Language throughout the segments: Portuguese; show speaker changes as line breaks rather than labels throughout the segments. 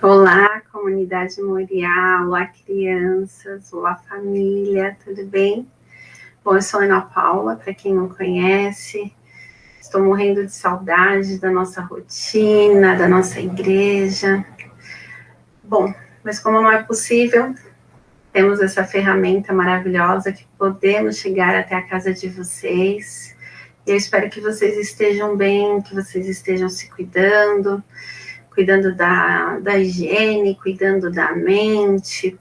Olá, comunidade Moriá, olá crianças, olá família, tudo bem? Bom, eu sou a Ana Paula, para quem não conhece, estou morrendo de saudade da nossa rotina, da nossa igreja. Bom, mas como não é possível, temos essa ferramenta maravilhosa que podemos chegar até a casa de vocês. Eu espero que vocês estejam bem, que vocês estejam se cuidando da higiene, cuidando da mente,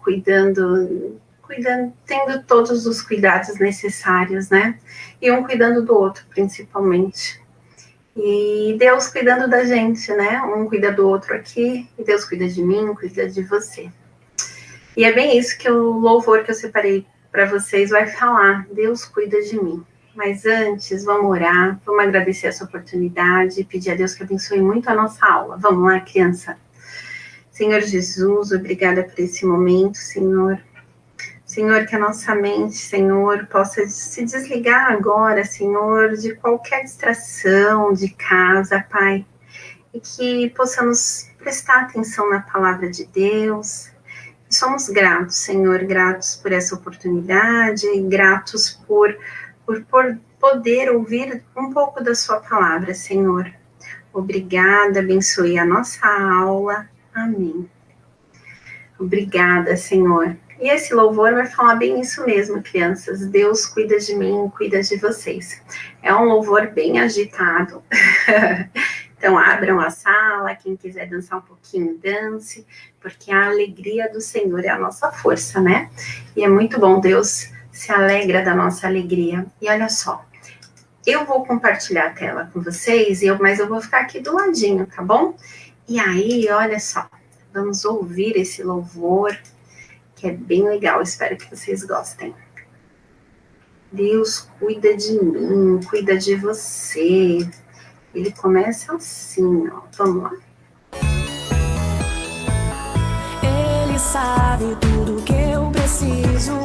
tendo todos os cuidados necessários, né? E um cuidando do outro, principalmente. E Deus cuidando da gente, né? Um cuida do outro aqui, e Deus cuida de mim, cuida de você. E é bem isso que o louvor que eu separei para vocês vai falar. Deus cuida de mim. Mas antes, vamos orar, vamos agradecer essa oportunidade, pedir a Deus que abençoe muito a nossa aula. Vamos lá, criança? Senhor Jesus, obrigada por esse momento, Senhor. Senhor, que a nossa mente, Senhor, possa se desligar agora, Senhor, de qualquer distração de casa, Pai. E que possamos prestar atenção na palavra de Deus. E somos gratos, Senhor, gratos por essa oportunidade, gratos por poder ouvir um pouco da sua palavra, Senhor. Obrigada, abençoe a nossa aula. Amém. Obrigada, Senhor. E esse louvor vai falar bem isso mesmo, crianças. Deus cuida de mim, cuida de vocês. É um louvor bem agitado. Então, abram a sala, quem quiser dançar um pouquinho, dance, porque a alegria do Senhor é a nossa força, né? E é muito bom, Deus se alegra da nossa alegria. E olha só, eu vou compartilhar a tela com vocês, mas eu vou ficar aqui do ladinho, tá bom? E aí, olha só, vamos ouvir esse louvor, que é bem legal, espero que vocês gostem. Deus cuida de mim, cuida de você. Ele começa assim, ó, vamos lá.
Ele sabe tudo que eu preciso,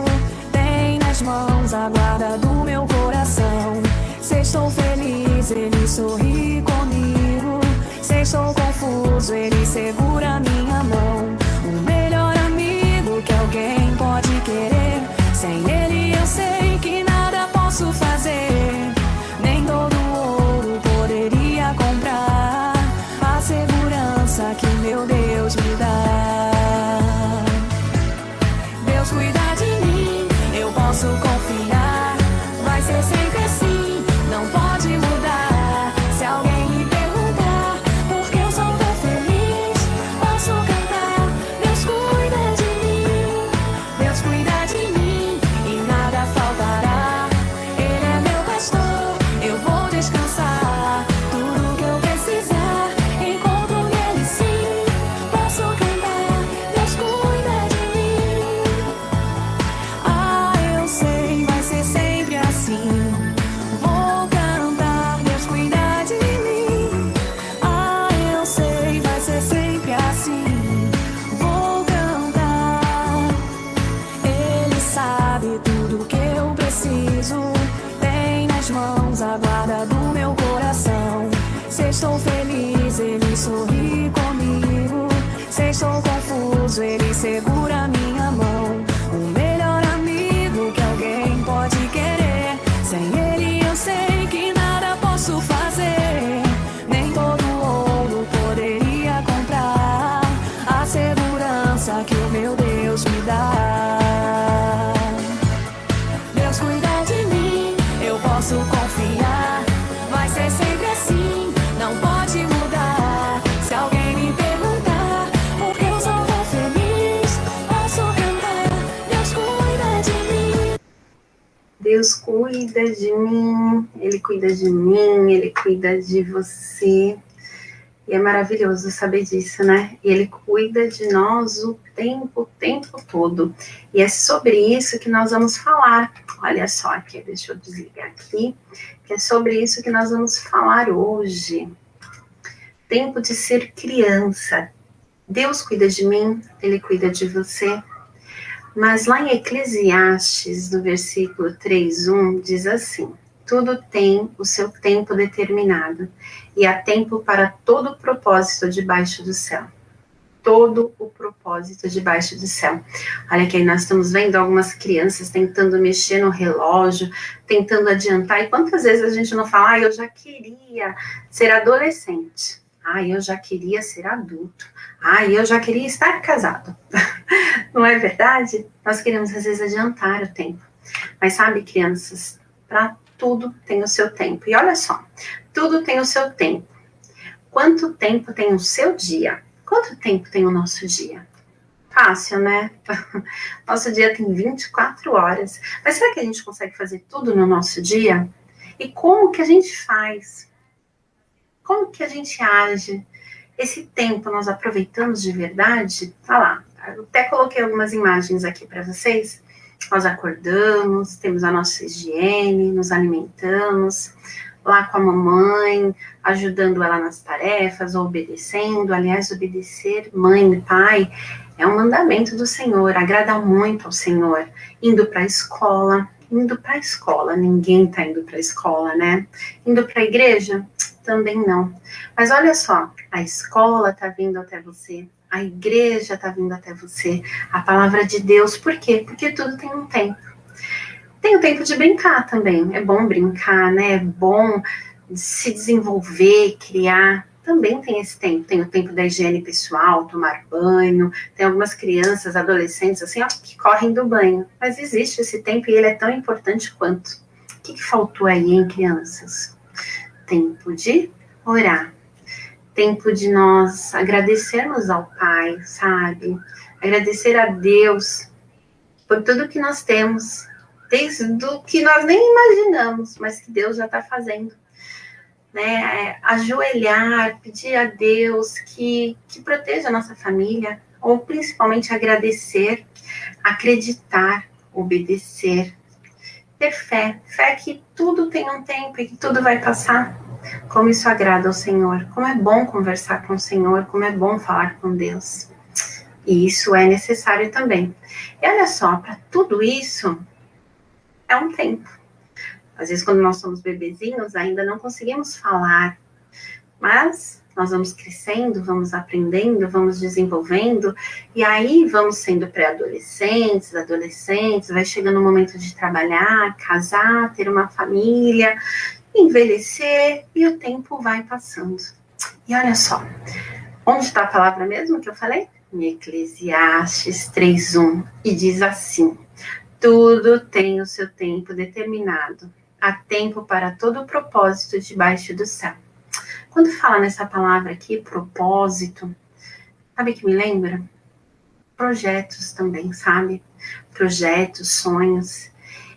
tem nas mãos a guarda do meu coração. Se estou feliz, ele sorri comigo. Se estou confuso, ele segura minha mão. O melhor amigo que alguém pode querer. Sem ele eu sei que nada posso fazer. Nem todo ouro poderia comprar a segurança que meu Deus me dá. Deus cuida de mim, eu posso confiar. Vai ser sempre assim, não pode mudar. Se alguém me perguntar por que eu sou tão feliz, posso cantar. Deus cuida de mim, Deus cuida de mim e nada faltará. Ele é meu pastor, eu vou descansar. Tudo que eu precisar, encontro nele sim. Posso cantar, Deus cuida de mim. Ah, eu sei, vai ser sempre assim. Vou cantar, Deus cuida de mim. Ah, eu sei, vai ser sempre assim. Vou cantar. Ele sabe tudo que eu preciso, tem nas mãos a guarda do meu coração. Se estou feliz, ele sorri comigo. Se estou confuso, ele segura minha mão. O melhor amigo que alguém pode querer. Sem ele eu sei que nada posso fazer. Nem todo ouro poderia comprar a segurança que o meu Deus me dá. Deus cuida de mim, eu posso confiar. Vai ser sempre assim, não pode mudar. Se alguém me perguntar por que eu sou tão feliz, posso cantar. Deus cuida de mim.
Deus cuida de mim, Ele cuida de mim, Ele cuida de você. E é maravilhoso saber disso, né? E Ele cuida de nós o tempo todo. E é sobre isso que nós vamos falar. Olha só aqui, deixa eu desligar aqui. Que é sobre isso que nós vamos falar hoje. Tempo de ser criança. Deus cuida de mim, Ele cuida de você. Mas lá em Eclesiastes, no versículo 3:1, diz assim: tudo tem o seu tempo determinado, e há tempo para todo propósito debaixo do céu. todo o propósito debaixo do céu. Olha que aí nós estamos vendo algumas crianças tentando mexer no relógio, tentando adiantar, e quantas vezes a gente não fala, eu já queria ser adolescente, eu já queria ser adulto, eu já queria estar casado. Não é verdade? Nós queremos às vezes adiantar o tempo. Mas sabe, crianças, para tudo tem o seu tempo. E olha só, tudo tem o seu tempo. Quanto tempo tem o seu dia? Quanto tempo tem o nosso dia? Fácil, né? Nosso dia tem 24 horas. Mas será que a gente consegue fazer tudo no nosso dia? E como que a gente faz? Como que a gente age? Esse tempo nós aproveitamos de verdade? Olha lá, eu até coloquei algumas imagens aqui para vocês. Nós acordamos, temos a nossa higiene, nos alimentamos, lá com a mamãe, ajudando ela nas tarefas, obedecendo. Aliás, obedecer mãe e pai é um mandamento do Senhor, agrada muito ao Senhor. Indo para a escola, ninguém está indo para a escola, né? Indo para a igreja, também não. Mas olha só, a escola está vindo até você, a igreja está vindo até você, a palavra de Deus, por quê? Porque tudo tem um tempo. Tem o tempo de brincar também, é bom brincar, né? É bom se desenvolver, criar, também tem esse tempo. Tem o tempo da higiene pessoal, tomar banho, tem algumas crianças, adolescentes, assim, ó, que correm do banho, mas existe esse tempo e ele é tão importante quanto. O que faltou aí, hein, crianças? Tempo de orar, tempo de nós agradecermos ao Pai, sabe? Agradecer a Deus por tudo que nós temos, desde o que nós nem imaginamos, mas que Deus já está fazendo. Né? Ajoelhar, pedir a Deus que proteja a nossa família, ou principalmente agradecer, acreditar, obedecer, ter fé que tudo tem um tempo e que tudo vai passar. Como isso agrada ao Senhor, como é bom conversar com o Senhor, como é bom falar com Deus. E isso é necessário também. E olha só, para tudo isso, é um tempo. Às vezes, quando nós somos bebezinhos, ainda não conseguimos falar, mas nós vamos crescendo, vamos aprendendo, vamos desenvolvendo, e aí vamos sendo pré-adolescentes, adolescentes, vai chegando o momento de trabalhar, casar, ter uma família, envelhecer, e o tempo vai passando. E olha só, onde está a palavra mesmo que eu falei? Em Eclesiastes 3:1, e diz assim: tudo tem o seu tempo determinado, há tempo para todo o propósito debaixo do céu. Quando fala nessa palavra aqui, propósito, sabe o que me lembra? Projetos também, sabe? Projetos, sonhos.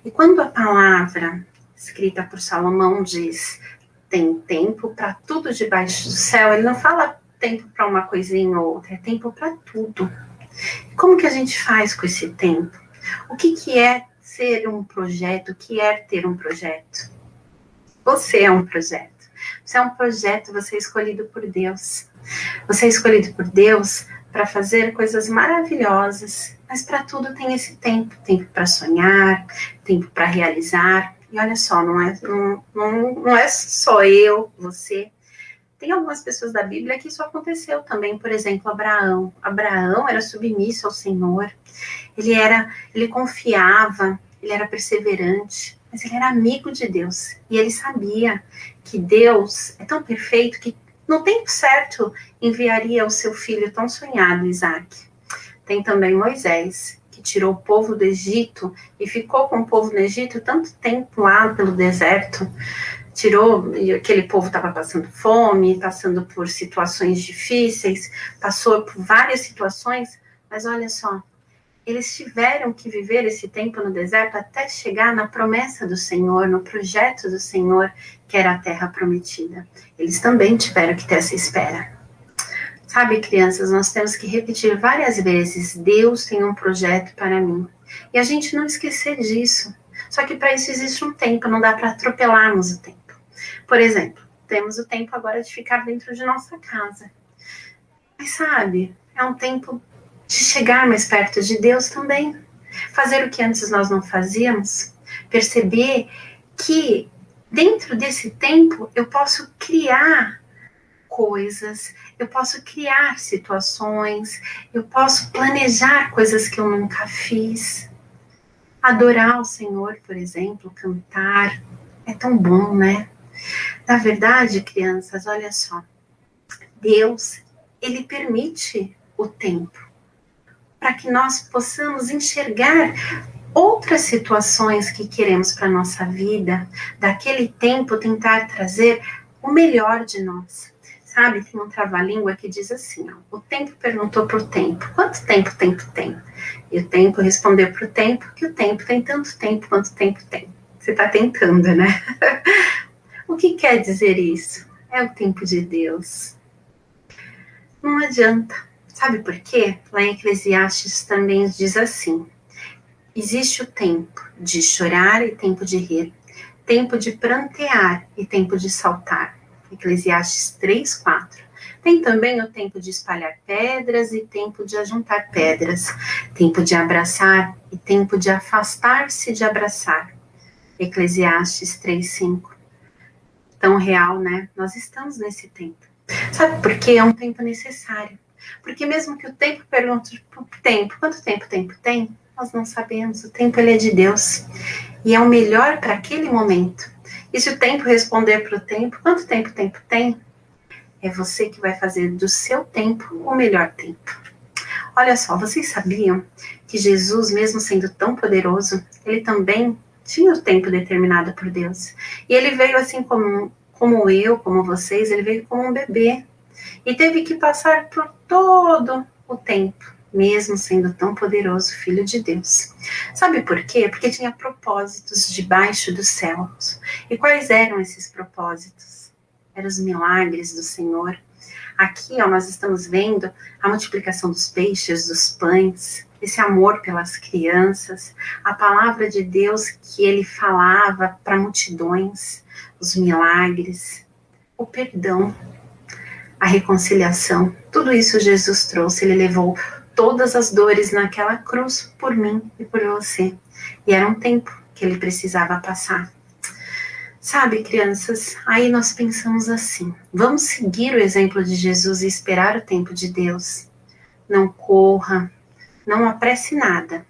E quando a palavra escrita por Salomão diz, tem tempo para tudo debaixo do céu, ele não fala tempo para uma coisinha ou outra, é tempo para tudo. Como que a gente faz com esse tempo? O que é ser um projeto? O que é ter um projeto? Você é um projeto. Você é um projeto, você é escolhido por Deus. Você é escolhido por Deus para fazer coisas maravilhosas, mas para tudo tem esse tempo. Tempo para sonhar, tempo para realizar. E olha só, não é só eu, você. Tem algumas pessoas da Bíblia que isso aconteceu também. Por exemplo, Abraão. Abraão era submisso ao Senhor. Ele confiava, ele era perseverante, mas ele era amigo de Deus. E ele sabia que Deus é tão perfeito que no tempo certo enviaria o seu filho tão sonhado, Isaac. Tem também Moisés, que tirou o povo do Egito e ficou com o povo no Egito tanto tempo lá pelo deserto. Tirou, e aquele povo estava passando fome, passando por situações difíceis, passou por várias situações, mas olha só, eles tiveram que viver esse tempo no deserto até chegar na promessa do Senhor, no projeto do Senhor, que era a terra prometida. Eles também tiveram que ter essa espera. Sabe, crianças, nós temos que repetir várias vezes, Deus tem um projeto para mim. E a gente não esquecer disso. Só que para isso existe um tempo, não dá para atropelarmos o tempo. Por exemplo, temos o tempo agora de ficar dentro de nossa casa. Mas sabe, é um tempo de chegar mais perto de Deus também. Fazer o que antes nós não fazíamos. Perceber que dentro desse tempo eu posso criar coisas, eu posso criar situações, eu posso planejar coisas que eu nunca fiz. Adorar o Senhor, por exemplo, cantar, é tão bom, né? Na verdade, crianças, olha só, Deus, Ele permite o tempo para que nós possamos enxergar outras situações que queremos para a nossa vida, daquele tempo tentar trazer o melhor de nós. Sabe, tem um trava-língua que diz assim, ó, o tempo perguntou para o tempo, quanto tempo o tempo tem? E o tempo respondeu para o tempo que o tempo tem tanto tempo quanto o tempo tem. Você está tentando, né? O que quer dizer isso? É o tempo de Deus. Não adianta. Sabe por quê? Lá em Eclesiastes também diz assim, existe o tempo de chorar e tempo de rir, tempo de prantear e tempo de saltar. Eclesiastes 3:4. Tem também o tempo de espalhar pedras e tempo de ajuntar pedras, tempo de abraçar e tempo de afastar-se de abraçar. Eclesiastes 3:5. Tão real, né? Nós estamos nesse tempo. Sabe por quê? É um tempo necessário. Porque mesmo que o tempo pergunte para o tempo, quanto tempo o tempo tem? Nós não sabemos. O tempo ele é de Deus. E é o melhor para aquele momento. E se o tempo responder para o tempo, quanto tempo o tempo tem? É você que vai fazer do seu tempo o melhor tempo. Olha só, vocês sabiam que Jesus, mesmo sendo tão poderoso, ele também tinha o tempo determinado por Deus. E ele veio assim como eu, como vocês, ele veio como um bebê. E teve que passar por todo o tempo, mesmo sendo tão poderoso, Filho de Deus. Sabe por quê? Porque tinha propósitos debaixo dos céus. E quais eram esses propósitos? Eram os milagres do Senhor. Aqui, ó, nós estamos vendo a multiplicação dos peixes, dos pães, esse amor pelas crianças, a palavra de Deus que ele falava para multidões, os milagres, o perdão, a reconciliação. Tudo isso Jesus trouxe, ele levou todas as dores naquela cruz por mim e por você. E era um tempo que ele precisava passar. Sabe, crianças, aí nós pensamos assim, vamos seguir o exemplo de Jesus e esperar o tempo de Deus. Não corra, não apresse nada.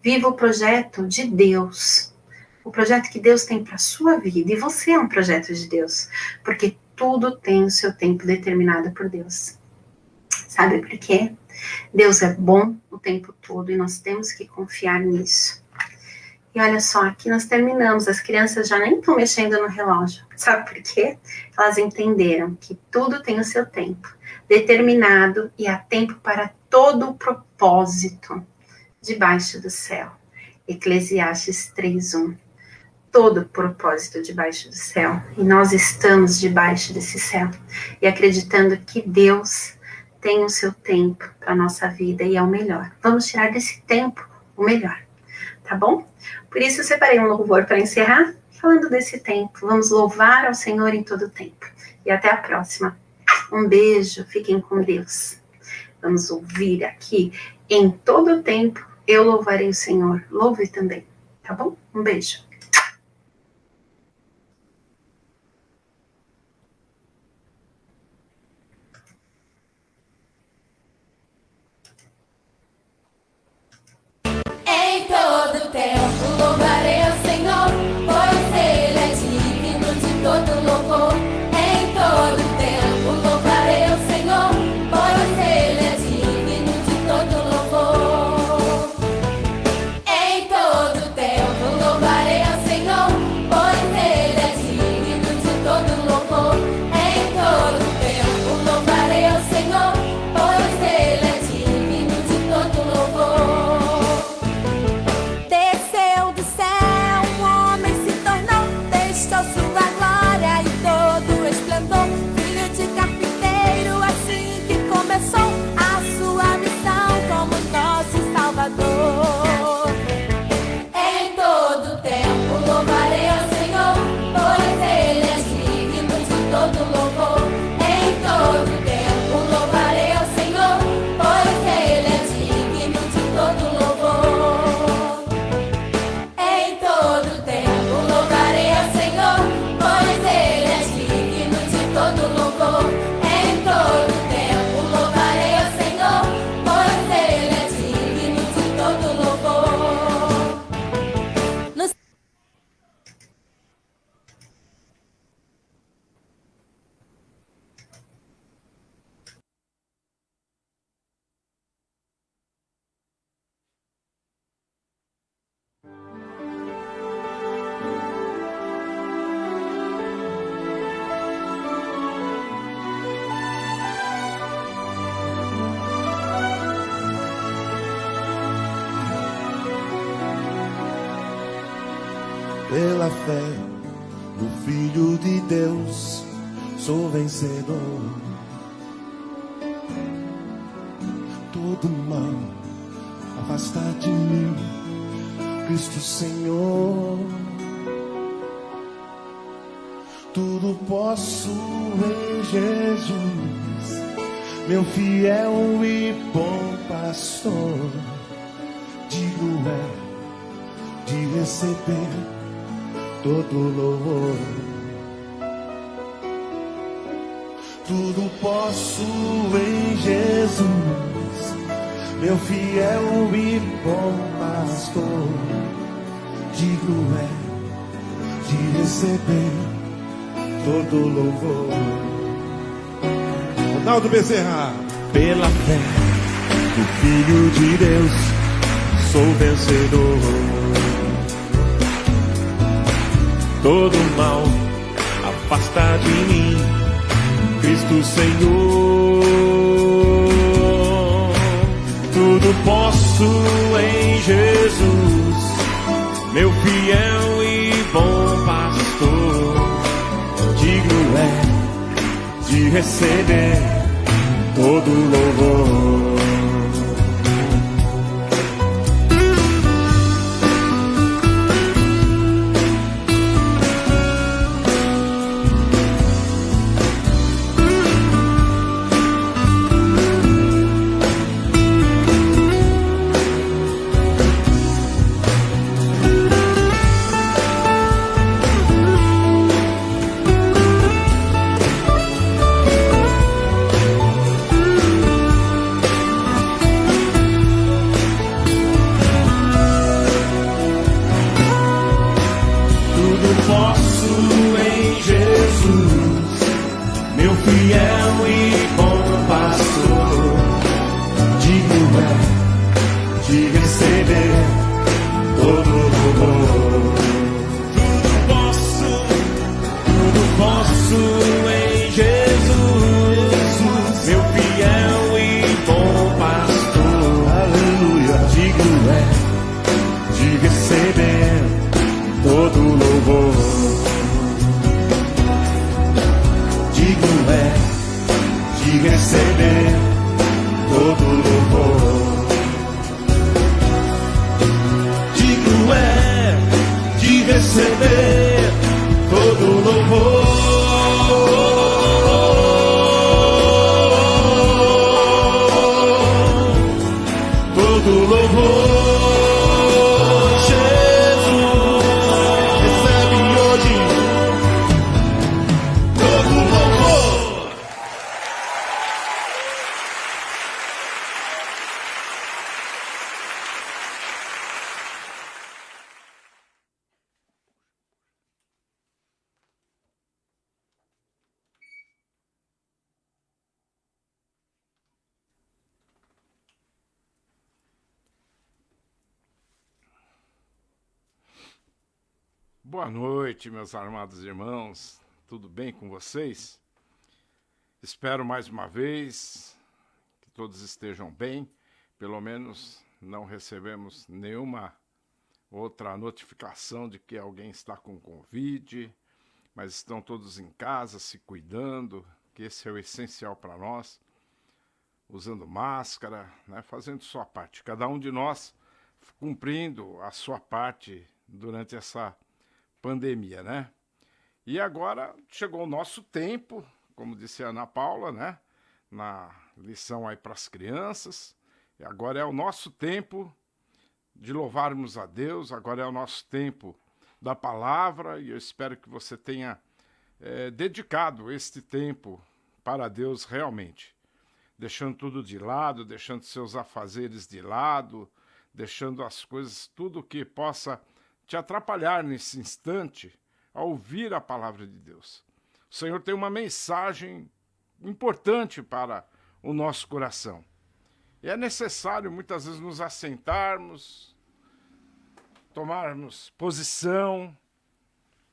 Viva o projeto de Deus. O projeto que Deus tem para a sua vida. E você é um projeto de Deus. Porque tudo tem o seu tempo determinado por Deus. Sabe por quê? Deus é bom o tempo todo e nós temos que confiar nisso. E olha só, aqui nós terminamos. As crianças já nem estão mexendo no relógio. Sabe por quê? Elas entenderam que tudo tem o seu tempo determinado e há tempo para todo o propósito debaixo do céu. Eclesiastes 3:1. Todo propósito debaixo do céu. E nós estamos debaixo desse céu. E acreditando que Deus tem o seu tempo para a nossa vida e é o melhor. Vamos tirar desse tempo o melhor. Tá bom? Por isso eu separei um louvor para encerrar, falando desse tempo. Vamos louvar ao Senhor em todo o tempo. E até a próxima. Um beijo, fiquem com Deus. Vamos ouvir aqui, em todo o tempo, eu louvarei o Senhor. Louve também, tá bom? Um beijo.
Em todo tempo louvarei ao Senhor, pois Ele é digno de todo louvor. Em todo tempo louvarei ao Senhor, pois Ele é digno de todo louvor. Em todo tempo louvarei
Pela fé no Filho de Deus, sou vencedor. Todo mal afasta de mim, Cristo Senhor. Tudo posso em Jesus, meu fiel e bom pastor. Digo é de receber todo louvor. Tudo posso em Jesus, meu fiel e bom pastor. Digo é de receber todo louvor. Ronaldo Bezerra. Pela fé do Filho de Deus, sou vencedor. Todo mal afasta de mim, Cristo Senhor. Tudo posso em Jesus, meu fiel e bom pastor. Digno é de receber todo louvor.
Boa noite, meus amados irmãos, tudo bem com vocês? Espero mais uma vez que todos estejam bem, pelo menos não recebemos nenhuma outra notificação de que alguém está com Covid, mas estão todos em casa, se cuidando, que esse é o essencial para nós, usando máscara, né, fazendo sua parte, cada um de nós cumprindo a sua parte durante essa pandemia, né? E agora chegou o nosso tempo, como disse a Ana Paula, né? Na lição aí para as crianças. E agora é o nosso tempo de louvarmos a Deus, agora é o nosso tempo da palavra, e eu espero que você tenha dedicado este tempo para Deus realmente. Deixando tudo de lado, deixando seus afazeres de lado, deixando as coisas, tudo que possa te atrapalhar nesse instante a ouvir a palavra de Deus. O Senhor tem uma mensagem importante para o nosso coração. E é necessário muitas vezes nos assentarmos, tomarmos posição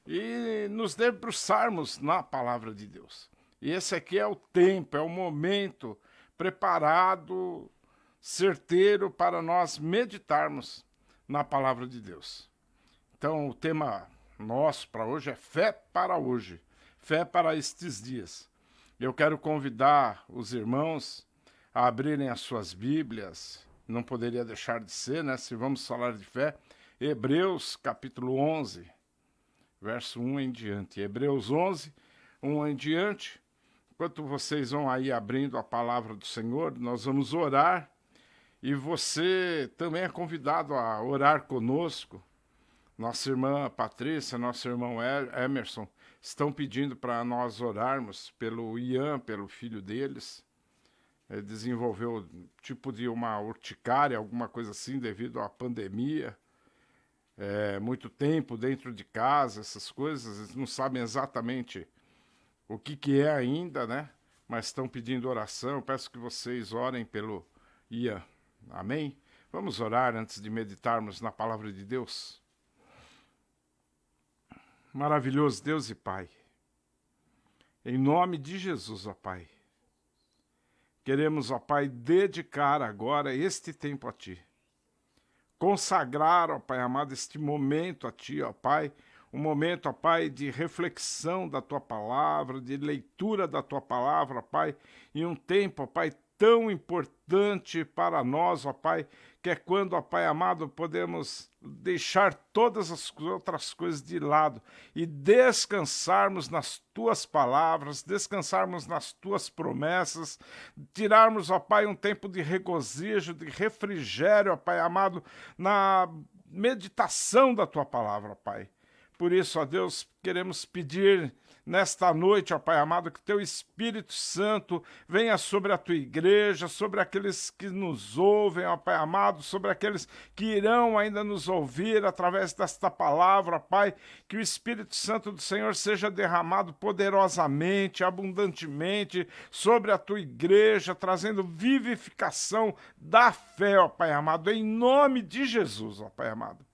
e nos debruçarmos na palavra de Deus. E esse aqui é o tempo, é o momento preparado, certeiro para nós meditarmos na palavra de Deus. Então, o tema nosso para hoje é fé para hoje, fé para estes dias. Eu quero convidar os irmãos a abrirem as suas Bíblias, não poderia deixar de ser, né? Se vamos falar de fé, Hebreus capítulo 11, verso 1 em diante. Hebreus 11, 1 em diante. Enquanto vocês vão aí abrindo a palavra do Senhor, nós vamos orar. E você também é convidado a orar conosco. Nossa irmã Patrícia, nosso irmão Emerson estão pedindo para nós orarmos pelo Ian, pelo filho deles. Ele desenvolveu tipo de uma urticária, alguma coisa assim, devido à pandemia. Muito tempo dentro de casa, essas coisas. Eles não sabem exatamente o que é ainda, né? Mas estão pedindo oração. Eu peço que vocês orem pelo Ian. Amém? Vamos orar antes de meditarmos na palavra de Deus. Maravilhoso Deus e Pai, em nome de Jesus, ó Pai, queremos, ó Pai, dedicar agora este tempo a Ti, consagrar, ó Pai amado, este momento a Ti, ó Pai, um momento, ó Pai, de reflexão da Tua palavra, de leitura da Tua palavra, ó Pai, e um tempo, ó Pai, tão importante para nós, ó Pai, que é quando, ó Pai amado, podemos deixar todas as outras coisas de lado e descansarmos nas Tuas palavras, descansarmos nas Tuas promessas, tirarmos, ó Pai, um tempo de regozijo, de refrigério, ó Pai amado, na meditação da Tua palavra, ó Pai. Por isso, ó Deus, queremos pedir nesta noite, ó Pai amado, que Teu Espírito Santo venha sobre a Tua igreja, sobre aqueles que nos ouvem, ó Pai amado, sobre aqueles que irão ainda nos ouvir através desta palavra, ó Pai, que o Espírito Santo do Senhor seja derramado poderosamente, abundantemente sobre a Tua igreja, trazendo vivificação da fé, ó Pai amado, em nome de Jesus, ó Pai amado.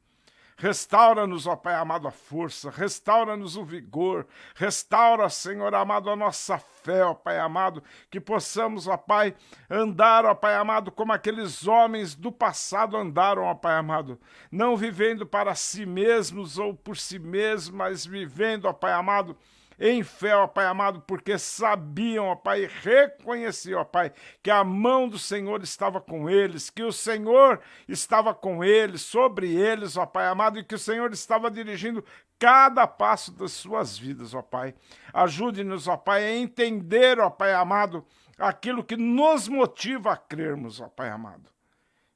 Restaura-nos, ó Pai amado, a força, restaura-nos o vigor, restaura, Senhor amado, a nossa fé, ó Pai amado, que possamos, ó Pai, andar, ó Pai amado, como aqueles homens do passado andaram, ó Pai amado, não vivendo para si mesmos ou por si mesmos, mas vivendo, ó Pai amado, em fé, ó Pai amado, porque sabiam, ó Pai, reconheciam, ó Pai, que a mão do Senhor estava com eles, que o Senhor estava com eles, sobre eles, ó Pai amado, e que o Senhor estava dirigindo cada passo das suas vidas, ó Pai. Ajude-nos, ó Pai, a entender, ó Pai amado, aquilo que nos motiva a crermos, ó Pai amado.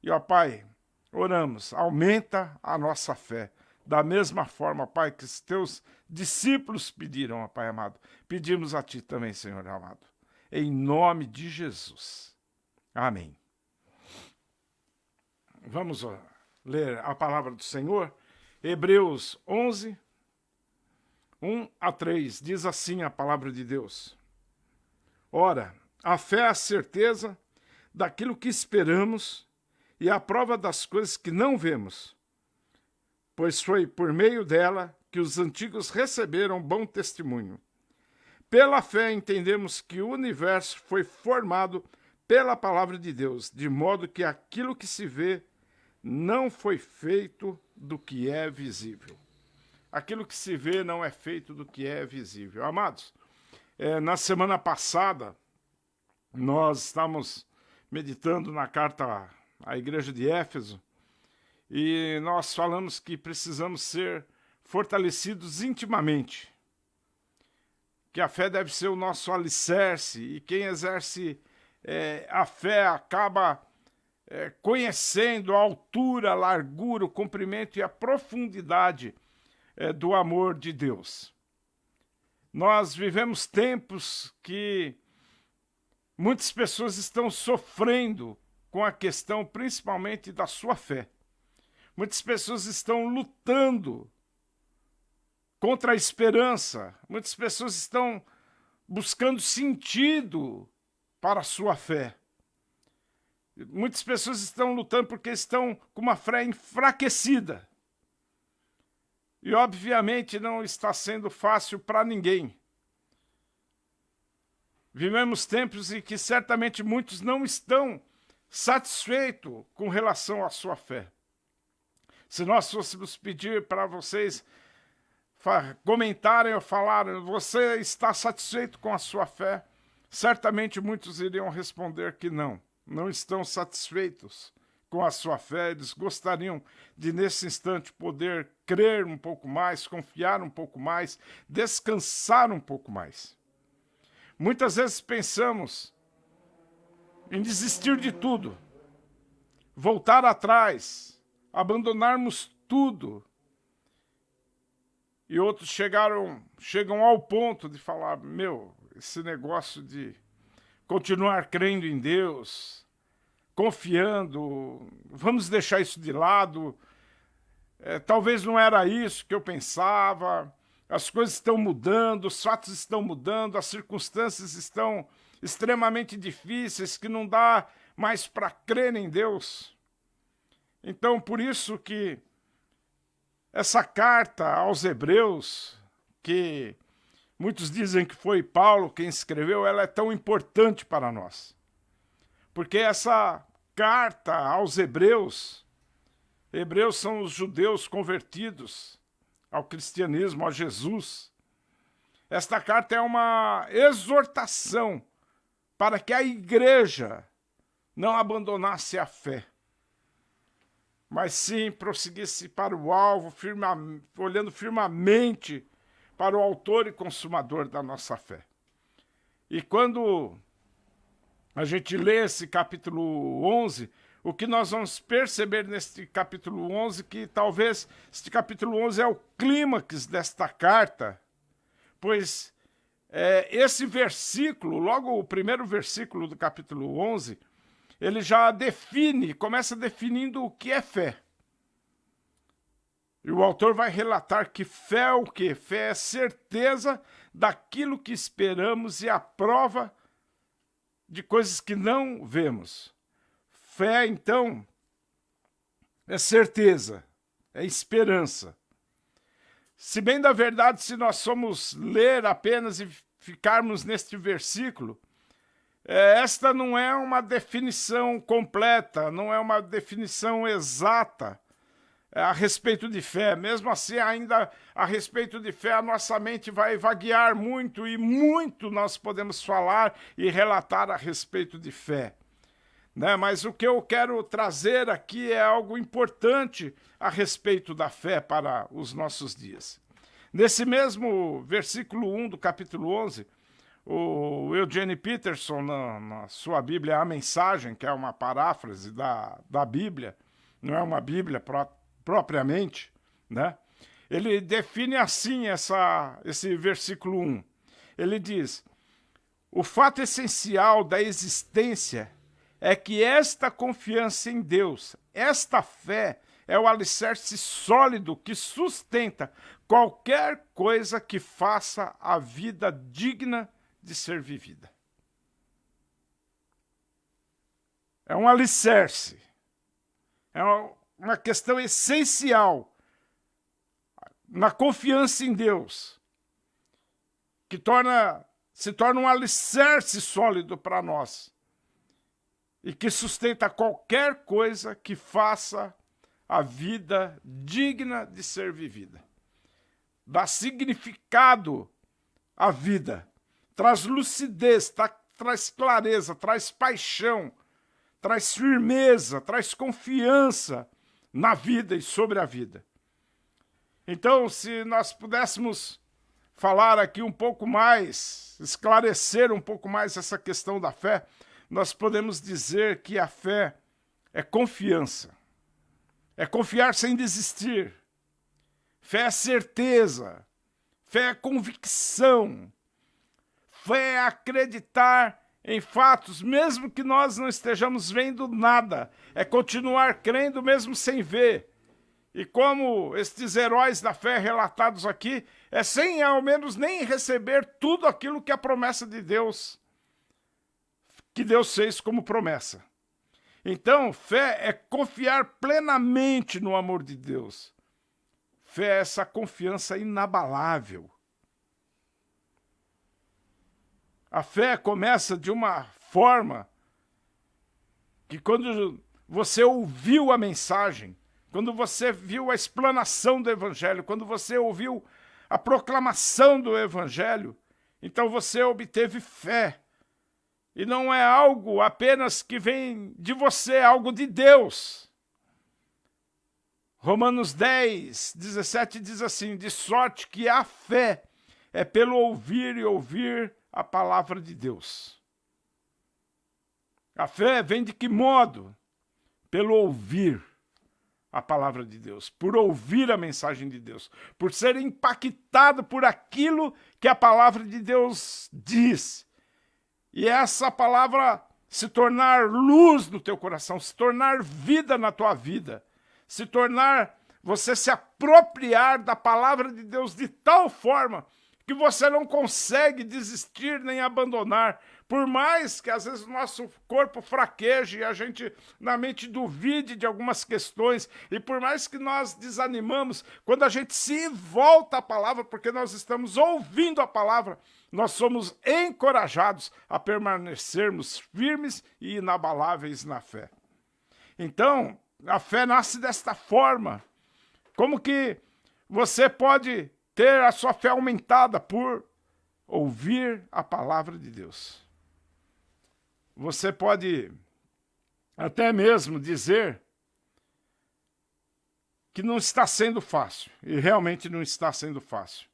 E, ó Pai, oramos, aumenta a nossa fé. Da mesma forma, Pai, que os Teus discípulos pediram, ó Pai amado, pedimos a Ti também, Senhor amado, em nome de Jesus. Amém. Vamos ler a palavra do Senhor, Hebreus 11, 1 a 3, diz assim a palavra de Deus. Ora, a fé é a certeza daquilo que esperamos e a prova das coisas que não vemos, pois foi por meio dela que os antigos receberam bom testemunho. Pela fé entendemos que o universo foi formado pela palavra de Deus, de modo que aquilo que se vê não foi feito do que é visível. Aquilo que se vê não é feito do que é visível. Amados, na semana passada, nós estamos meditando na carta à igreja de Éfeso, e nós falamos que precisamos ser fortalecidos intimamente, que a fé deve ser o nosso alicerce, e quem exerce a fé acaba conhecendo a altura, a largura, o comprimento e a profundidade do amor de Deus. Nós vivemos tempos que muitas pessoas estão sofrendo com a questão principalmente da sua fé. Muitas pessoas estão lutando contra a esperança. Muitas pessoas estão buscando sentido para a sua fé. Muitas pessoas estão lutando porque estão com uma fé enfraquecida. E, obviamente, não está sendo fácil para ninguém. Vivemos tempos em que certamente muitos não estão satisfeitos com relação à sua fé. Se nós fôssemos pedir para vocês comentarem ou falarem, você está satisfeito com a sua fé? Certamente muitos iriam responder que não estão satisfeitos com a sua fé, eles gostariam de, nesse instante, poder crer um pouco mais, confiar um pouco mais, descansar um pouco mais. Muitas vezes pensamos em desistir de tudo, voltar atrás, abandonarmos tudo. E outros chegam ao ponto de falar, esse negócio de continuar crendo em Deus, confiando, vamos deixar isso de lado, talvez não era isso que eu pensava, as coisas estão mudando, os fatos estão mudando, as circunstâncias estão extremamente difíceis, que não dá mais para crer em Deus. Então, por isso que essa carta aos Hebreus, que muitos dizem que foi Paulo quem escreveu, ela é tão importante para nós. Porque essa carta aos Hebreus são os judeus convertidos ao cristianismo, a Jesus. Esta carta é uma exortação para que a igreja não abandonasse a fé, mas sim prosseguisse para o alvo, olhando firmemente para o autor e consumador da nossa fé. E quando a gente lê esse capítulo 11, o que nós vamos perceber neste capítulo 11, que talvez este capítulo 11 é o clímax desta carta, pois esse versículo, logo o primeiro versículo do capítulo 11, ele já começa definindo o que é fé. E o autor vai relatar que fé é o quê? Fé é certeza daquilo que esperamos e a prova de coisas que não vemos. Fé, então, é certeza, é esperança. Se bem da verdade, se nós formos ler apenas e ficarmos neste versículo, esta não é uma definição completa, não é uma definição exata a respeito de fé. Mesmo assim, ainda a respeito de fé, a nossa mente vai vaguear muito, e muito nós podemos falar e relatar a respeito de fé. Mas o que eu quero trazer aqui é algo importante a respeito da fé para os nossos dias. Nesse mesmo versículo 1 do capítulo 11, o Eugene Peterson, na sua Bíblia, A Mensagem, que é uma paráfrase da Bíblia, não é uma Bíblia propriamente, ele define assim esse versículo 1. Ele diz: o fato essencial da existência é que esta confiança em Deus, esta fé, é o alicerce sólido que sustenta qualquer coisa que faça a vida digna de ser vivida. É um alicerce, é uma questão essencial na confiança em Deus, que se torna um alicerce sólido para nós e que sustenta qualquer coisa que faça a vida digna de ser vivida. Dá significado à vida, traz lucidez, traz clareza, traz paixão, traz firmeza, traz confiança na vida e sobre a vida. Então, se nós pudéssemos falar aqui um pouco mais, esclarecer um pouco mais essa questão da fé, nós podemos dizer que a fé é confiança, é confiar sem desistir, fé é certeza, fé é convicção, fé é acreditar em fatos, mesmo que nós não estejamos vendo nada, é continuar crendo mesmo sem ver. E como estes heróis da fé relatados aqui, é sem ao menos nem receber tudo aquilo que a promessa de Deus, que Deus fez como promessa. Então, fé é confiar plenamente no amor de Deus. Fé é essa confiança inabalável. A fé começa de uma forma que quando você ouviu a mensagem, quando você viu a explanação do Evangelho, quando você ouviu a proclamação do Evangelho, então você obteve fé. E não é algo apenas que vem de você, é algo de Deus. Romanos 10, 17 diz assim: de sorte que a fé é pelo ouvir e ouvir a palavra de Deus. A fé vem de que modo? Pelo ouvir a palavra de Deus, por ouvir a mensagem de Deus, por ser impactado por aquilo que a palavra de Deus diz. E essa palavra se tornar luz no teu coração, se tornar vida na tua vida, se tornar você se apropriar da palavra de Deus de tal forma que você não consegue desistir nem abandonar, por mais que às vezes o nosso corpo fraqueje e a gente na mente duvide de algumas questões, e por mais que nós desanimamos, quando a gente se volta à palavra, porque nós estamos ouvindo a palavra, nós somos encorajados a permanecermos firmes e inabaláveis na fé. Então, a fé nasce desta forma. Como que você pode ter a sua fé aumentada? Por ouvir a palavra de Deus. Você pode até mesmo dizer que não está sendo fácil, e realmente não está sendo fácil.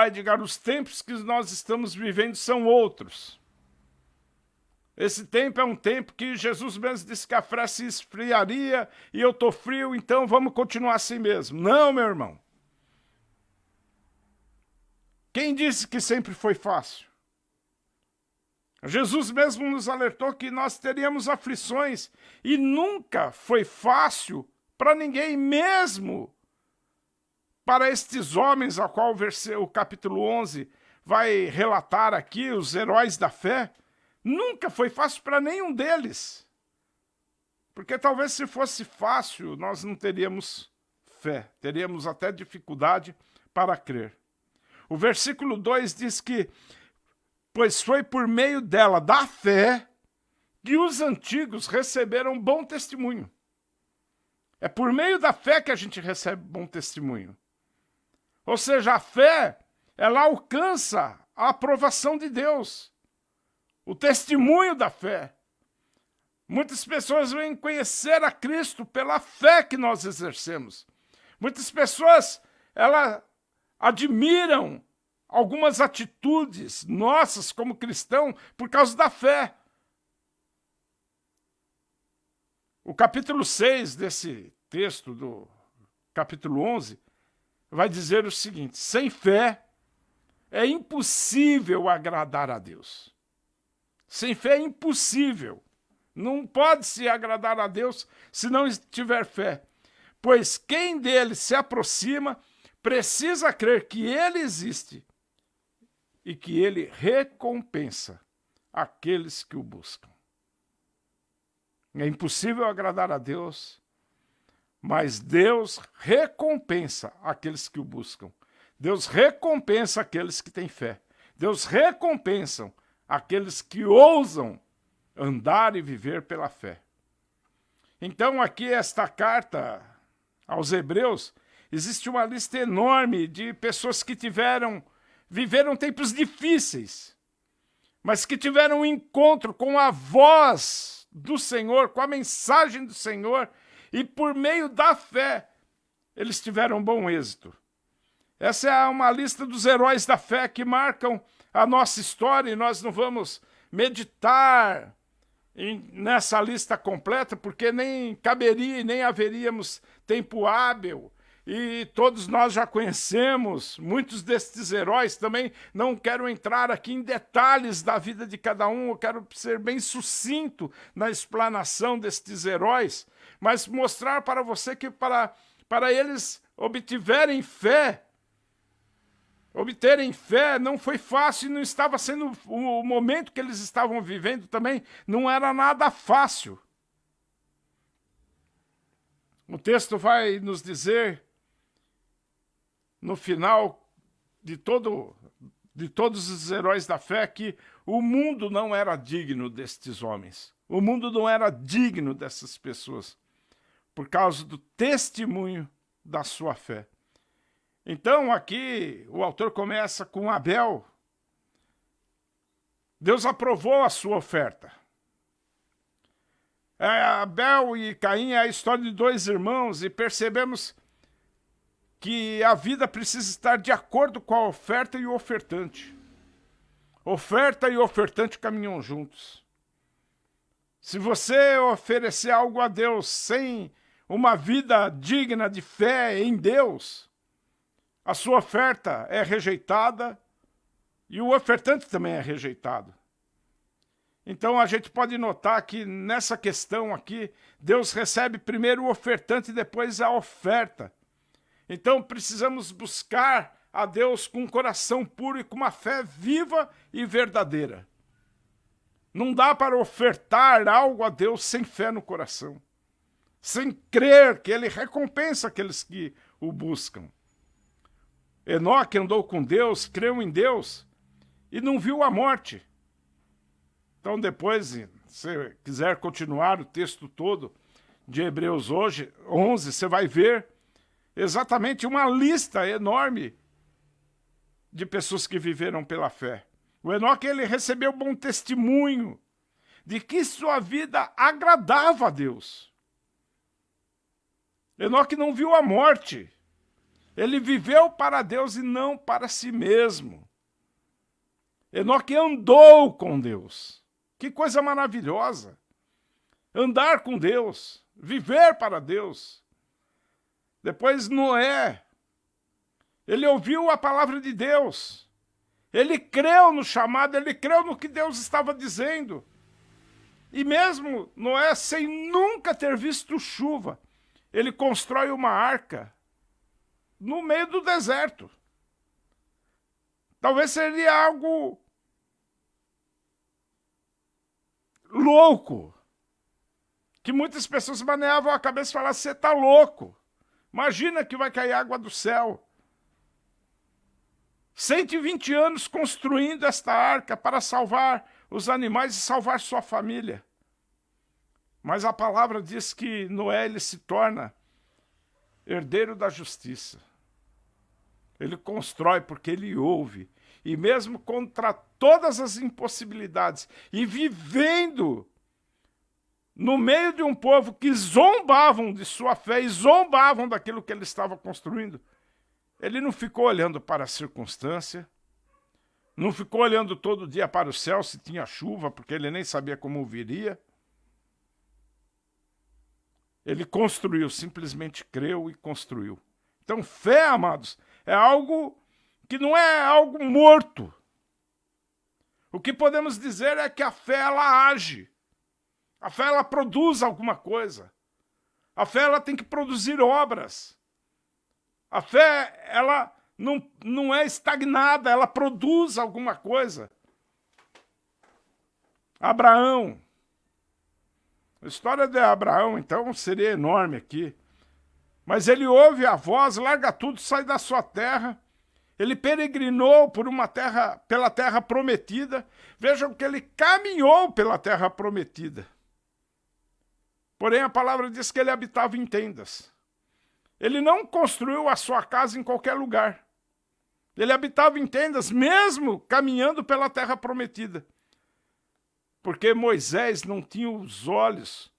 Edgar, os tempos que nós estamos vivendo são outros. Esse tempo é um tempo que Jesus mesmo disse que a fé se esfriaria e eu estou frio, então vamos continuar assim mesmo. Não, meu irmão. Quem disse que sempre foi fácil? Jesus mesmo nos alertou que nós teríamos aflições e nunca foi fácil para ninguém, mesmo para estes homens, ao qual o capítulo 11 vai relatar aqui, os heróis da fé. Nunca foi fácil para nenhum deles. Porque talvez se fosse fácil, nós não teríamos fé. Teríamos até dificuldade para crer. O versículo 2 diz que, pois foi por meio dela, da fé, que os antigos receberam bom testemunho. É por meio da fé que a gente recebe bom testemunho. Ou seja, a fé, ela alcança a aprovação de Deus. O testemunho da fé. Muitas pessoas vêm conhecer a Cristo pela fé que nós exercemos. Muitas pessoas, elas admiram algumas atitudes nossas como cristãos por causa da fé. O capítulo 6 desse texto do capítulo 11 vai dizer o seguinte: sem fé é impossível agradar a Deus. Sem fé é impossível. Não pode se agradar a Deus se não tiver fé. Pois quem dele se aproxima precisa crer que ele existe e que ele recompensa aqueles que o buscam. É impossível agradar a Deus, mas Deus recompensa aqueles que o buscam. Deus recompensa aqueles que têm fé. Deus recompensa aqueles que ousam andar e viver pela fé. Então, aqui esta carta aos Hebreus, existe uma lista enorme de pessoas que viveram tempos difíceis, mas que tiveram um encontro com a voz do Senhor, com a mensagem do Senhor, e por meio da fé, eles tiveram bom êxito. Essa é uma lista dos heróis da fé que marcam a nossa história, e nós não vamos meditar nessa lista completa, porque nem caberia e nem haveríamos tempo hábil, e todos nós já conhecemos muitos destes heróis. Também não quero entrar aqui em detalhes da vida de cada um, eu quero ser bem sucinto na explanação destes heróis, mas mostrar para você que para eles obterem fé não foi fácil, e não estava sendo, o momento que eles estavam vivendo também não era nada fácil. O texto vai nos dizer, no final de todos os heróis da fé, que o mundo não era digno destes homens. O mundo não era digno dessas pessoas, por causa do testemunho da sua fé. Então, aqui, o autor começa com Abel. Deus aprovou a sua oferta. Abel e Caim é a história de dois irmãos, e percebemos que a vida precisa estar de acordo com a oferta e o ofertante. Oferta e ofertante caminham juntos. Se você oferecer algo a Deus sem uma vida digna de fé em Deus, a sua oferta é rejeitada e o ofertante também é rejeitado. Então a gente pode notar que nessa questão aqui, Deus recebe primeiro o ofertante e depois a oferta. Então precisamos buscar a Deus com um coração puro e com uma fé viva e verdadeira. Não dá para ofertar algo a Deus sem fé no coração, sem crer que Ele recompensa aqueles que o buscam. Enoque andou com Deus, creu em Deus e não viu a morte. Então depois, se você quiser continuar o texto todo de Hebreus hoje, 11, você vai ver exatamente uma lista enorme de pessoas que viveram pela fé. O Enoque, ele recebeu bom testemunho de que sua vida agradava a Deus. Enoque não viu a morte. Ele viveu para Deus e não para si mesmo. Enoque andou com Deus. Que coisa maravilhosa. Andar com Deus, viver para Deus. Depois Noé, ele ouviu a palavra de Deus. Ele creu no chamado, ele creu no que Deus estava dizendo. E mesmo Noé, sem nunca ter visto chuva, ele constrói uma arca no meio do deserto. Talvez seria algo louco, que muitas pessoas maneavam a cabeça e falavam, você está louco. Imagina que vai cair água do céu. 120 anos construindo esta arca para salvar os animais e salvar sua família. Mas a palavra diz que Noé ele se torna herdeiro da justiça. Ele constrói porque ele ouve. E mesmo contra todas as impossibilidades, e vivendo no meio de um povo que zombavam de sua fé e zombavam daquilo que ele estava construindo, ele não ficou olhando para a circunstância, não ficou olhando todo dia para o céu se tinha chuva, porque ele nem sabia como viria. Ele construiu, simplesmente creu e construiu. Então, fé, amados, é algo que não é algo morto. O que podemos dizer é que a fé, ela age. A fé, ela produz alguma coisa. A fé, ela tem que produzir obras. A fé, ela não é estagnada, ela produz alguma coisa. Abraão. A história de Abraão, então, seria enorme aqui. Mas ele ouve a voz, larga tudo, sai da sua terra. Ele peregrinou pela terra prometida. Vejam que ele caminhou pela terra prometida. Porém, a palavra diz que ele habitava em tendas. Ele não construiu a sua casa em qualquer lugar. Ele habitava em tendas, mesmo caminhando pela terra prometida. Porque Moisés não tinha os olhos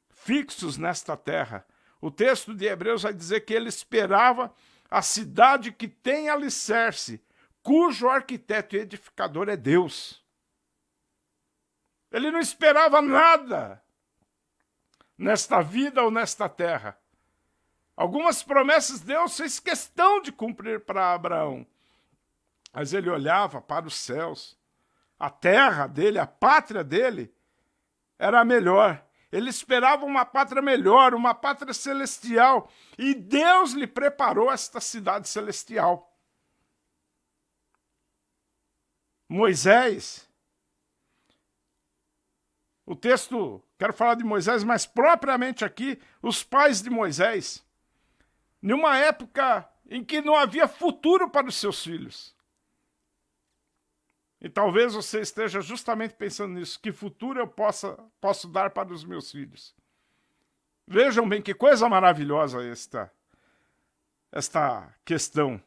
fixos nesta terra. O texto de Hebreus vai dizer que ele esperava a cidade que tem alicerce, cujo arquiteto e edificador é Deus. Ele não esperava nada nesta vida ou nesta terra. Algumas promessas Deus fez questão de cumprir para Abraão. Mas ele olhava para os céus. A terra dele, a pátria dele, era a melhor. Ele esperava uma pátria melhor, uma pátria celestial. E Deus lhe preparou esta cidade celestial. Moisés. O texto, quero falar de Moisés, mas propriamente aqui, os pais de Moisés. Numa época em que não havia futuro para os seus filhos. E talvez você esteja justamente pensando nisso. Que futuro eu posso dar para os meus filhos? Vejam bem que coisa maravilhosa esta esta questão.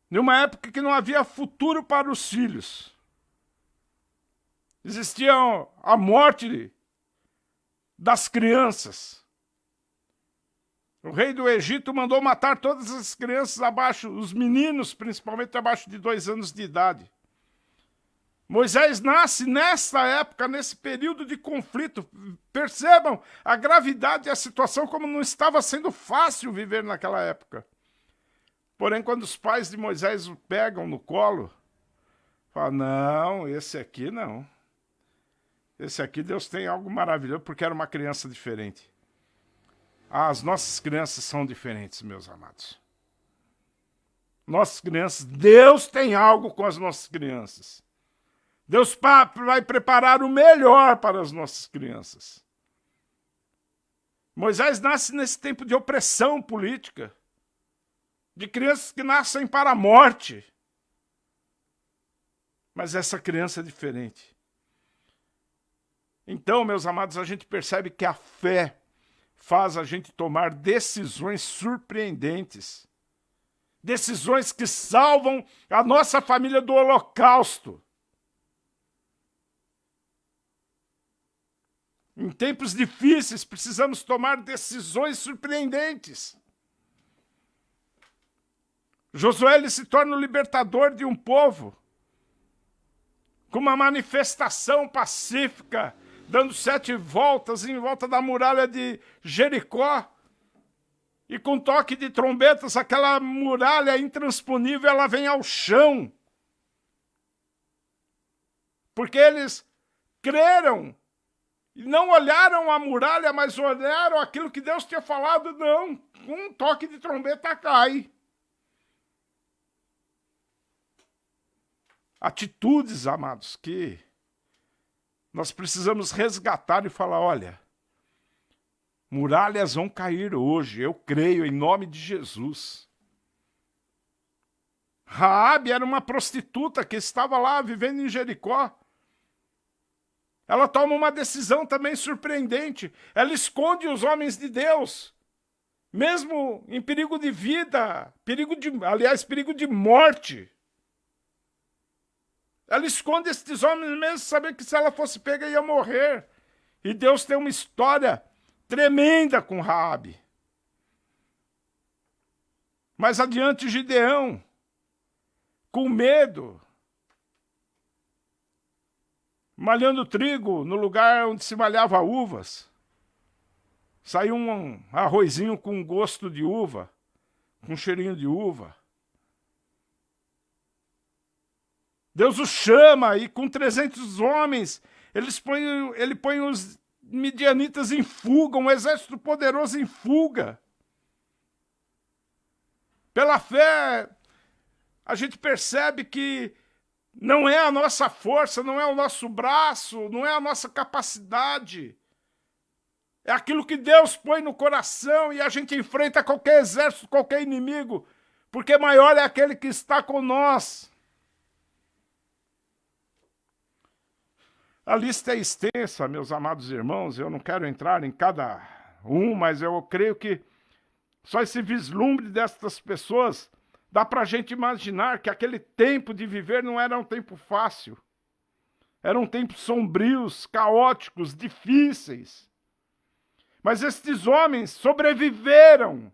Numa época que não havia futuro para os filhos. Existia a morte das crianças. O rei do Egito mandou matar todas as crianças abaixo, os meninos, principalmente abaixo de 2 anos de idade. Moisés nasce nessa época, nesse período de conflito. Percebam a gravidade e a situação, como não estava sendo fácil viver naquela época. Porém, quando os pais de Moisés o pegam no colo, falam, não, esse aqui não. Esse aqui Deus tem algo maravilhoso, porque era uma criança diferente. As nossas crianças são diferentes, meus amados. Nossas crianças, Deus tem algo com as nossas crianças. Deus vai preparar o melhor para as nossas crianças. Moisés nasce nesse tempo de opressão política, de crianças que nascem para a morte. Mas essa criança é diferente. Então, meus amados, a gente percebe que a fé faz a gente tomar decisões surpreendentes. Decisões que salvam a nossa família do holocausto. Em tempos difíceis, precisamos tomar decisões surpreendentes. Josué ele se torna o libertador de um povo, com uma manifestação pacífica, dando 7 voltas em volta da muralha de Jericó, e com toque de trombetas, aquela muralha intransponível, ela vem ao chão. Porque eles creram, e não olharam a muralha, mas olharam aquilo que Deus tinha falado, não, com um toque de trombeta cai. Atitudes, amados, que nós precisamos resgatar e falar, olha, muralhas vão cair hoje, eu creio, em nome de Jesus. Raabe era uma prostituta que estava lá vivendo em Jericó. Ela toma uma decisão também surpreendente. Ela esconde os homens de Deus, mesmo em perigo de vida, perigo de morte. Ela esconde esses homens mesmo sabendo que se ela fosse pega ia morrer. E Deus tem uma história tremenda com Raabe. Mais adiante, Gideão, com medo, malhando trigo no lugar onde se malhava uvas. Saiu um arrozinho com gosto de uva, com cheirinho de uva. Deus o chama e com 300 homens, ele põe os midianitas em fuga, um exército poderoso em fuga. Pela fé, a gente percebe que não é a nossa força, não é o nosso braço, não é a nossa capacidade. É aquilo que Deus põe no coração e a gente enfrenta qualquer exército, qualquer inimigo, porque maior é aquele que está com nós. A lista é extensa, meus amados irmãos, eu não quero entrar em cada um, mas eu creio que só esse vislumbre destas pessoas dá para a gente imaginar que aquele tempo de viver não era um tempo fácil. Eram tempos sombrios, caóticos, difíceis. Mas estes homens sobreviveram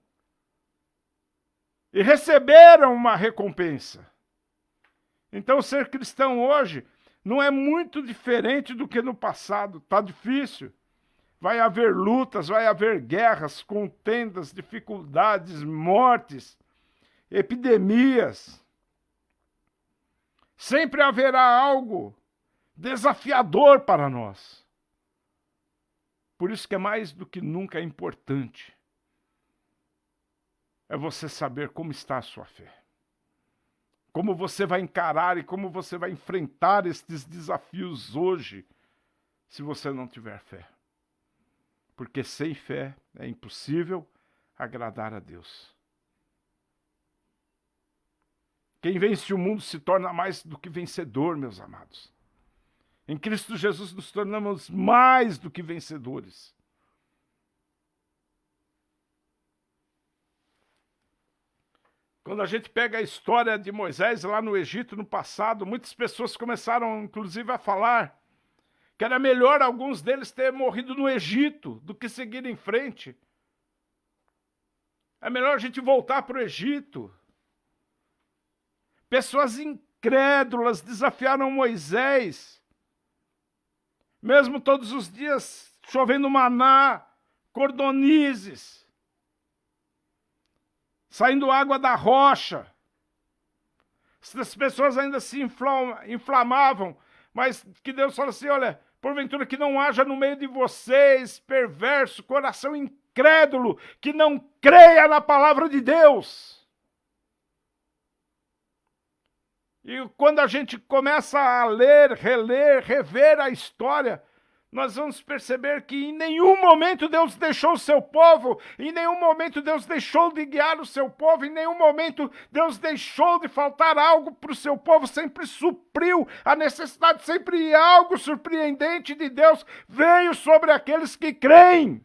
e receberam uma recompensa. Então ser cristão hoje não é muito diferente do que no passado. Está difícil. Vai haver lutas, vai haver guerras, contendas, dificuldades, mortes, epidemias. Sempre haverá algo desafiador para nós. Por isso que é mais do que nunca importante é você saber como está a sua fé. Como você vai encarar e como você vai enfrentar estes desafios hoje, se você não tiver fé. Porque sem fé é impossível agradar a Deus. Quem vence o mundo se torna mais do que vencedor, meus amados. Em Cristo Jesus nos tornamos mais do que vencedores. Quando a gente pega a história de Moisés lá no Egito, no passado, muitas pessoas começaram, inclusive, a falar que era melhor alguns deles terem morrido no Egito do que seguir em frente. É melhor a gente voltar para o Egito. Pessoas incrédulas desafiaram Moisés. Mesmo todos os dias chovendo maná, cordonizes, saindo água da rocha. As pessoas ainda se inflamavam, mas que Deus fala assim, olha, porventura que não haja no meio de vocês perverso, coração incrédulo, que não creia na palavra de Deus. E quando a gente começa a ler, reler, rever a história, nós vamos perceber que em nenhum momento Deus deixou o seu povo, em nenhum momento Deus deixou de guiar o seu povo, em nenhum momento Deus deixou de faltar algo para o seu povo, sempre supriu a necessidade, sempre algo surpreendente de Deus veio sobre aqueles que creem.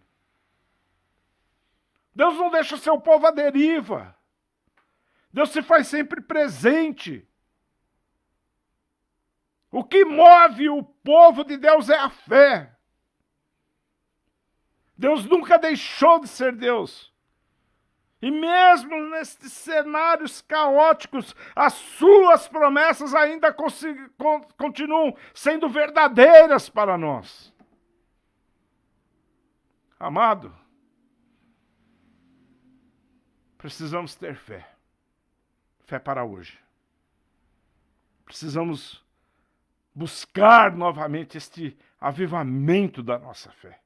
Deus não deixa o seu povo à deriva. Deus se faz sempre presente. O que move o povo de Deus é a fé. Deus nunca deixou de ser Deus. E mesmo nesses cenários caóticos, as suas promessas ainda continuam sendo verdadeiras para nós. Amado, precisamos ter fé. Fé para hoje. Precisamos buscar novamente este avivamento da nossa fé.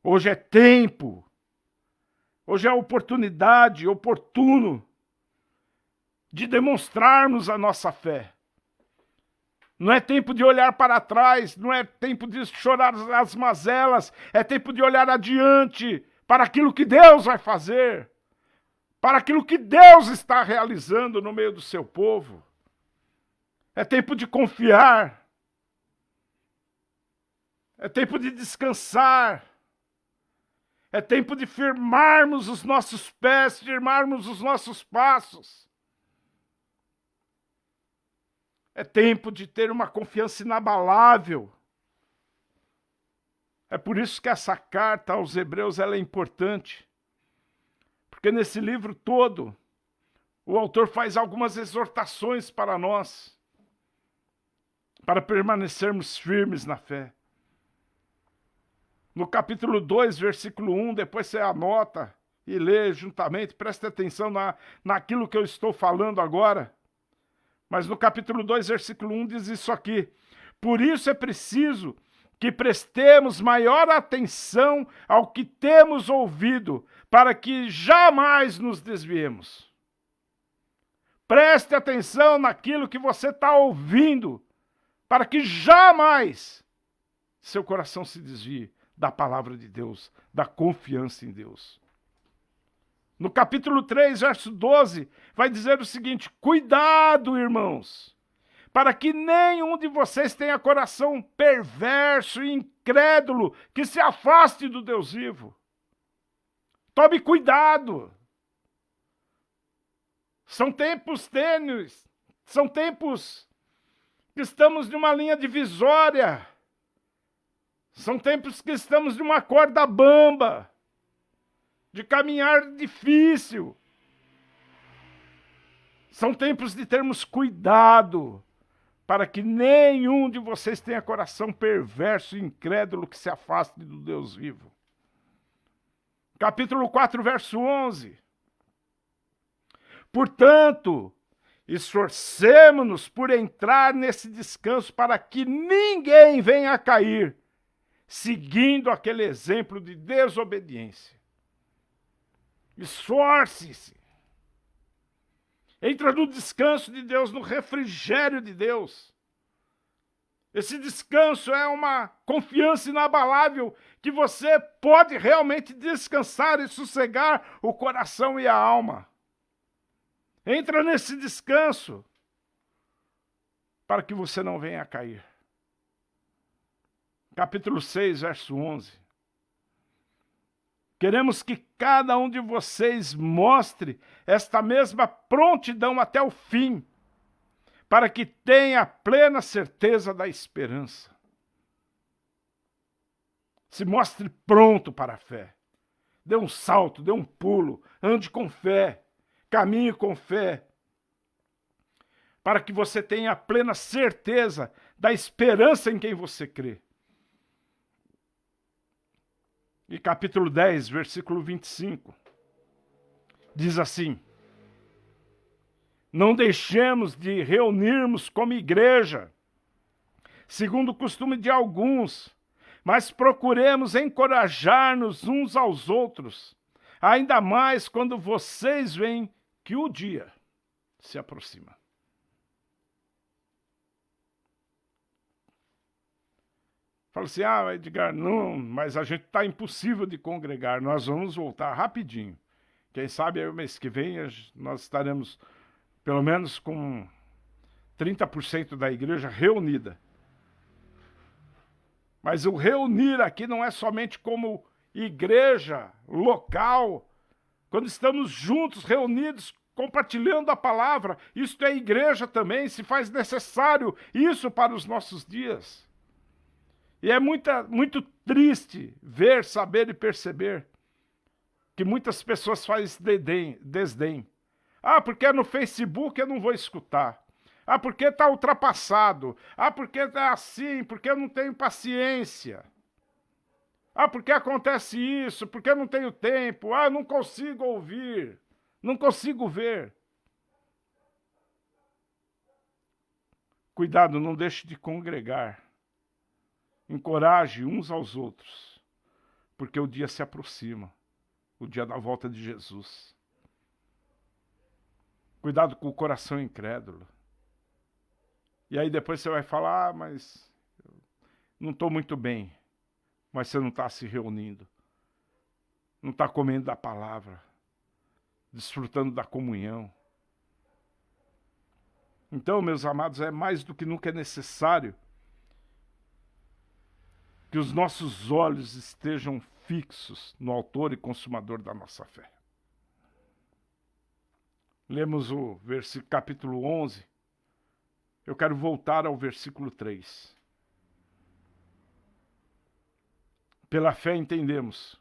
Hoje é tempo, hoje é a oportunidade, oportuno de demonstrarmos a nossa fé. Não é tempo de olhar para trás, não é tempo de chorar as mazelas, é tempo de olhar adiante para aquilo que Deus vai fazer, para aquilo que Deus está realizando no meio do seu povo. É tempo de confiar. É tempo de descansar. É tempo de firmarmos os nossos pés, firmarmos os nossos passos. É tempo de ter uma confiança inabalável. É por isso que essa carta aos Hebreus ela é importante. Porque nesse livro todo, o autor faz algumas exortações para nós, para permanecermos firmes na fé. No capítulo 2, versículo 1, depois você anota e lê juntamente, preste atenção naquilo que eu estou falando agora. Mas no capítulo 2, versículo 1 diz isso aqui: por isso é preciso que prestemos maior atenção ao que temos ouvido, para que jamais nos desviemos. Preste atenção naquilo que você está ouvindo, para que jamais seu coração se desvie da palavra de Deus, da confiança em Deus. No capítulo 3, verso 12, vai dizer o seguinte: cuidado, irmãos, para que nenhum de vocês tenha coração perverso e incrédulo, que se afaste do Deus vivo. Tome cuidado. São tempos tênues, são tempos que estamos numa linha divisória. São tempos que estamos numa corda bamba, de caminhar difícil. São tempos de termos cuidado, para que nenhum de vocês tenha coração perverso e incrédulo que se afaste do Deus vivo. Capítulo 4, verso 11. Portanto, esforcemo-nos por entrar nesse descanso para que ninguém venha a cair, seguindo aquele exemplo de desobediência. Esforce-se. Entra no descanso de Deus, no refrigério de Deus. Esse descanso é uma confiança inabalável que você pode realmente descansar e sossegar o coração e a alma. Entra nesse descanso para que você não venha a cair. Capítulo 6, verso 11. Queremos que cada um de vocês mostre esta mesma prontidão até o fim, para que tenha plena certeza da esperança. Se mostre pronto para a fé. Dê um salto, dê um pulo, ande com fé, caminhe com fé, para que você tenha plena certeza da esperança em quem você crê. E capítulo 10, versículo 25, diz assim: não deixemos de reunirmos como igreja, segundo o costume de alguns, mas procuremos encorajar-nos uns aos outros, ainda mais quando vocês veem que o dia se aproxima. Fala assim, Edgar, não, mas a gente está impossível de congregar, nós vamos voltar rapidinho. Quem sabe aí o mês que vem nós estaremos pelo menos com 30% da igreja reunida. Mas o reunir aqui não é somente como igreja local, quando estamos juntos, reunidos, compartilhando a palavra, isto é igreja também, se faz necessário isso para os nossos dias. E é muito triste ver, saber e perceber que muitas pessoas fazem desdém. Porque é no Facebook eu não vou escutar. Porque está ultrapassado. Porque é assim, porque eu não tenho paciência. Porque acontece isso, porque eu não tenho tempo. Eu não consigo ouvir, não consigo ver. Cuidado, não deixe de congregar. Encoraje uns aos outros, porque o dia se aproxima, o dia da volta de Jesus. Cuidado com o coração incrédulo. E aí depois você vai falar, mas não estou muito bem, mas você não está se reunindo, não está comendo da palavra, desfrutando da comunhão. Então, meus amados, é mais do que nunca necessário que os nossos olhos estejam fixos no autor e consumador da nossa fé. Lemos o capítulo 11. Eu quero voltar ao versículo 3. Pela fé entendemos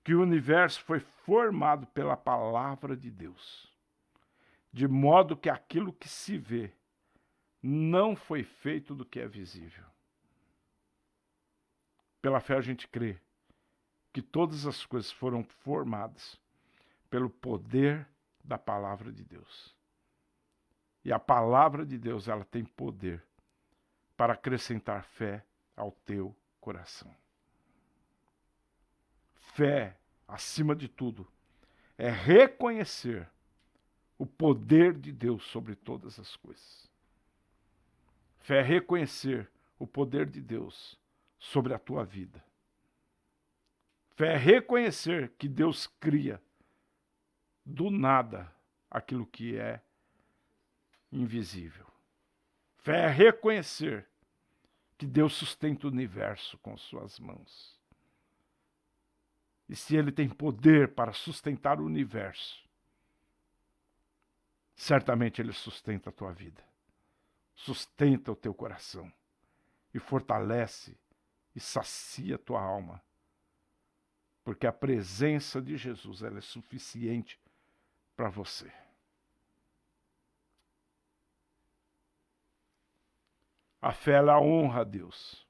que o universo foi formado pela palavra de Deus, de modo que aquilo que se vê não foi feito do que é visível. Pela fé a gente crê que todas as coisas foram formadas pelo poder da palavra de Deus. E a palavra de Deus, ela tem poder para acrescentar fé ao teu coração. Fé, acima de tudo, é reconhecer o poder de Deus sobre todas as coisas. Fé é reconhecer o poder de Deus sobre a tua vida. Fé é reconhecer que Deus cria do nada aquilo que é invisível. Fé é reconhecer que Deus sustenta o universo com suas mãos. E se Ele tem poder para sustentar o universo, certamente Ele sustenta a tua vida, sustenta o teu coração e fortalece e sacia a tua alma, porque a presença de Jesus ela é suficiente para você. A fé ela honra a Deus.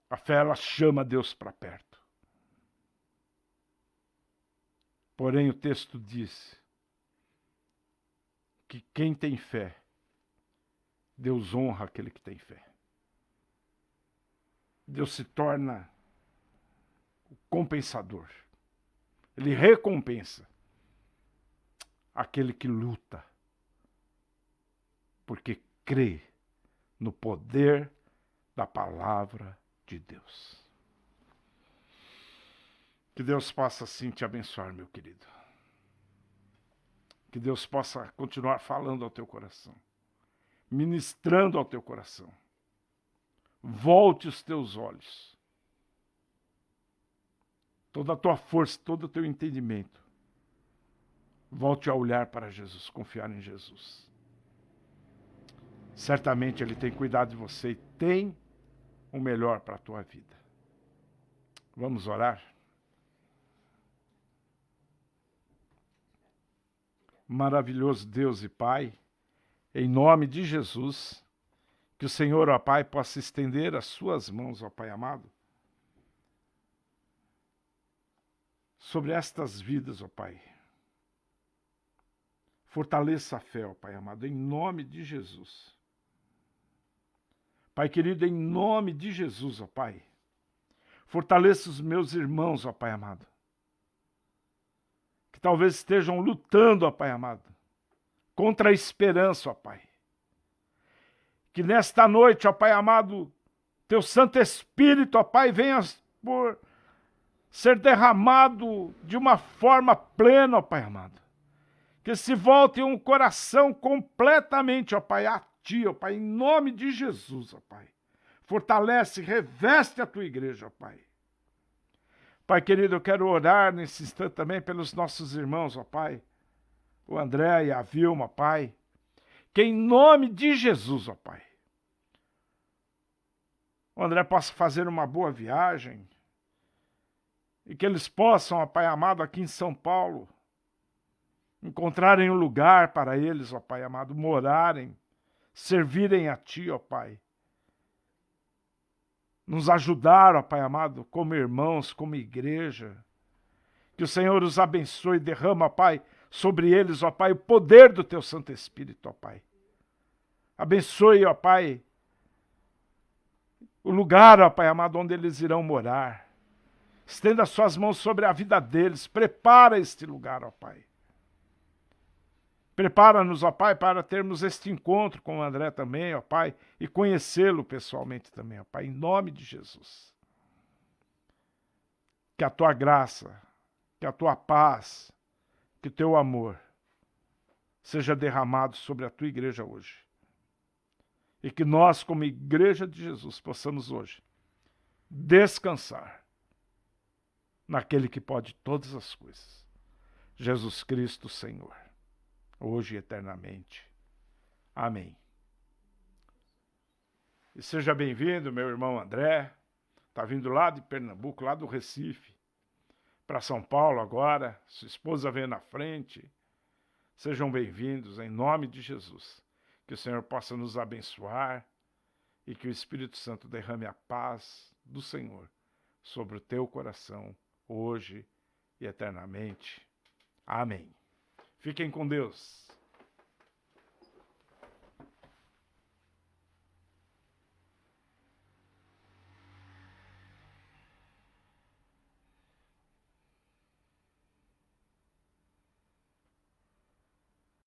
A fé ela chama Deus para perto. Porém o texto diz que quem tem fé, Deus honra aquele que tem fé. Deus se torna o compensador. Ele recompensa aquele que luta, porque crê no poder da palavra de Deus. Que Deus possa assim te abençoar, meu querido. Que Deus possa continuar falando ao teu coração, ministrando ao teu coração, volte os teus olhos, toda a tua força, todo o teu entendimento, volte a olhar para Jesus, confiar em Jesus. Certamente Ele tem cuidado de você e tem o melhor para a tua vida. Vamos orar? Maravilhoso Deus e Pai, em nome de Jesus, que o Senhor, ó Pai, possa estender as suas mãos, ó Pai amado, sobre estas vidas, ó Pai. Fortaleça a fé, ó Pai amado, em nome de Jesus. Pai querido, em nome de Jesus, ó Pai, fortaleça os meus irmãos, ó Pai amado, que talvez estejam lutando, ó Pai amado, contra a esperança, ó Pai. Que nesta noite, ó Pai amado, Teu Santo Espírito, ó Pai, venha por ser derramado de uma forma plena, ó Pai amado. Que se volte um coração completamente, ó Pai, a Ti, ó Pai, em nome de Jesus, ó Pai. Fortalece, reveste a Tua igreja, ó Pai. Pai querido, eu quero orar nesse instante também pelos nossos irmãos, ó Pai. O André e a Vilma, Pai. Que em nome de Jesus, ó Pai, o André possa fazer uma boa viagem e que eles possam, ó Pai amado, aqui em São Paulo, encontrarem um lugar para eles, ó Pai amado, morarem, servirem a Ti, ó Pai. Nos ajudar, ó Pai amado, como irmãos, como igreja. Que o Senhor os abençoe e derrama, ó Pai, sobre eles, ó Pai, o poder do Teu Santo Espírito, ó Pai. Abençoe, ó Pai, o lugar, ó Pai amado, onde eles irão morar. Estenda as suas mãos sobre a vida deles. Prepara este lugar, ó Pai. Prepara-nos, ó Pai, para termos este encontro com o André também, ó Pai, e conhecê-lo pessoalmente também, ó Pai, em nome de Jesus. Que a Tua graça, que a Tua paz, que o Teu amor seja derramado sobre a Tua igreja hoje. E que nós, como igreja de Jesus, possamos hoje descansar naquele que pode todas as coisas. Jesus Cristo, Senhor, hoje e eternamente. Amém. E seja bem-vindo, meu irmão André. Está vindo lá de Pernambuco, lá do Recife, para São Paulo agora. Sua esposa vem na frente. Sejam bem-vindos, em nome de Jesus. Que o Senhor possa nos abençoar e que o Espírito Santo derrame a paz do Senhor sobre o teu coração, hoje e eternamente. Amém. Fiquem com Deus.